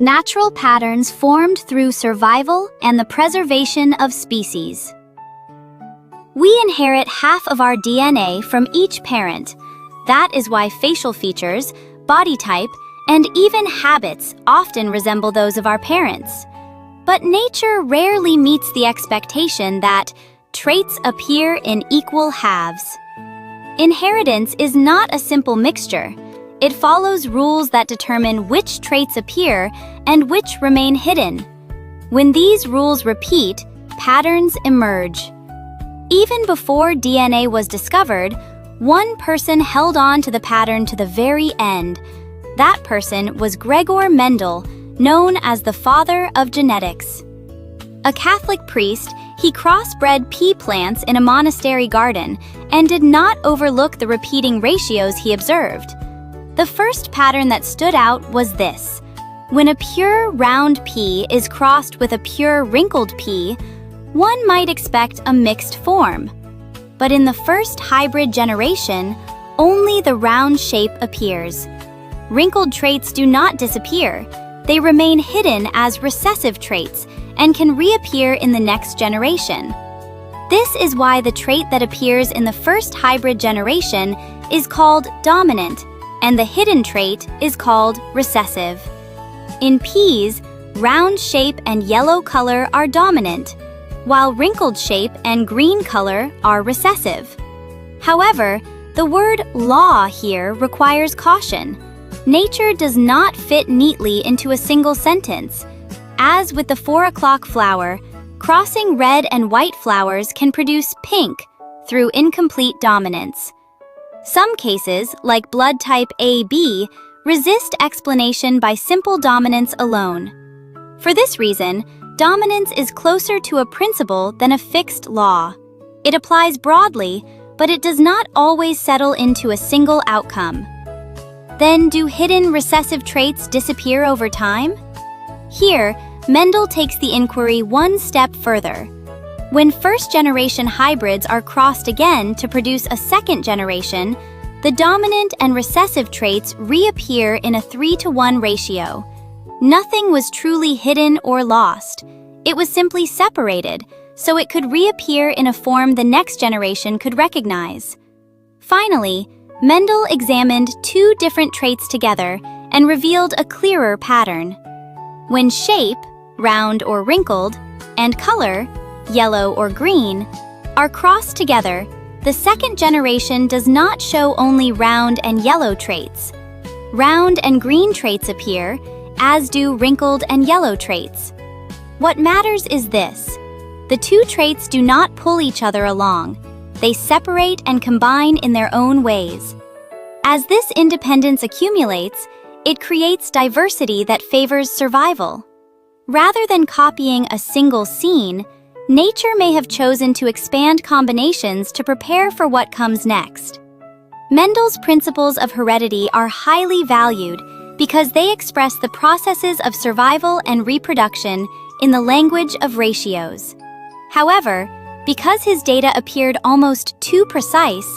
Natural patterns formed through survival and the preservation of species. We inherit half of our DNA from each parent. That is why facial features, body type, and even habits often resemble those of our parents. But nature rarely meets the expectation that traits appear in equal halves. Inheritance is not a simple mixture. It follows rules that determine which traits appear and which remain hidden. When these rules repeat, patterns emerge. Even before DNA was discovered, one person held on to the pattern to the very end. That person was Gregor Mendel, known as the father of genetics. A Catholic priest, he crossbred pea plants in a monastery garden and did not overlook the repeating ratios he observed. The first pattern that stood out was this. When a pure round pea is crossed with a pure wrinkled pea, one might expect a mixed form. But in the first hybrid generation, only the round shape appears. Wrinkled traits do not disappear. They remain hidden as recessive traits and can reappear in the next generation. This is why the trait that appears in the first hybrid generation is called dominant, and the hidden trait is called recessive. In peas, round shape and yellow color are dominant, while wrinkled shape and green color are recessive. However, the word law here requires caution. Nature does not fit neatly into a single sentence. As with the 4 o'clock flower, crossing red and white flowers can produce pink through incomplete dominance. Some cases, like blood type AB, resist explanation by simple dominance alone. For this reason, dominance is closer to a principle than a fixed law. It applies broadly, but it does not always settle into a single outcome. Then, do hidden recessive traits disappear over time? Here, Mendel takes the inquiry one step further. When first-generation hybrids are crossed again to produce a second generation, the dominant and recessive traits reappear in a 3-to-1 ratio. Nothing was truly hidden or lost. It was simply separated, so it could reappear in a form the next generation could recognize. Finally, Mendel examined 2 different traits together and revealed a clearer pattern. When shape, round or wrinkled, and color, yellow or green, are crossed together, the second generation does not show only round and yellow traits. Round and green traits appear, as do wrinkled and yellow traits. What matters is this: the 2 traits do not pull each other along. They separate and combine in their own ways. As this independence accumulates, it creates diversity that favors survival. Rather than copying a single scene, nature may have chosen to expand combinations to prepare for what comes next. Mendel's principles of heredity are highly valued because they express the processes of survival and reproduction in the language of ratios. However, because his data appeared almost too precise,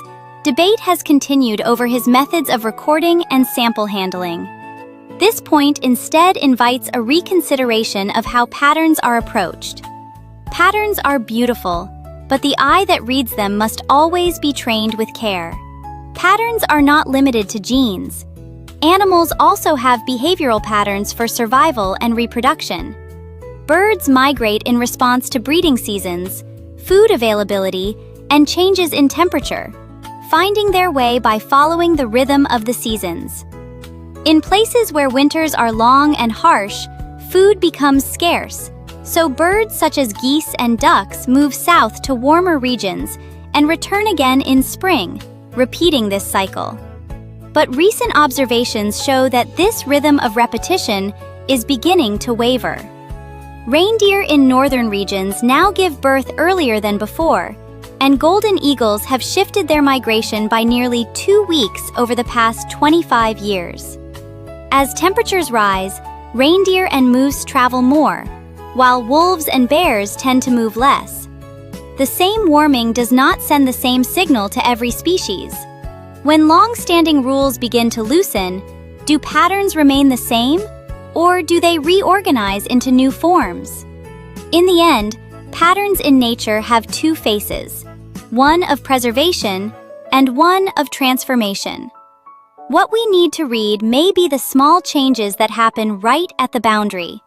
debate has continued over his methods of recording and sample handling. This point instead invites a reconsideration of how patterns are approached. Patterns are beautiful, but the eye that reads them must always be trained with care. Patterns are not limited to genes. Animals also have behavioral patterns for survival and reproduction. Birds migrate in response to breeding seasons, food availability, and changes in temperature, finding their way by following the rhythm of the seasons. In places where winters are long and harsh, food becomes scarce, so birds such as geese and ducks move south to warmer regions and return again in spring, repeating this cycle. But recent observations show that this rhythm of repetition is beginning to waver. Reindeer in northern regions now give birth earlier than before, and golden eagles have shifted their migration by nearly 2 weeks over the past 25 years. As temperatures rise, reindeer and moose travel more, while wolves and bears tend to move less. The same warming does not send the same signal to every species. When long-standing rules begin to loosen, do patterns remain the same? Or do they reorganize into new forms? In the end, patterns in nature have two faces, one of preservation and one of transformation. What we need to read may be the small changes that happen right at the boundary,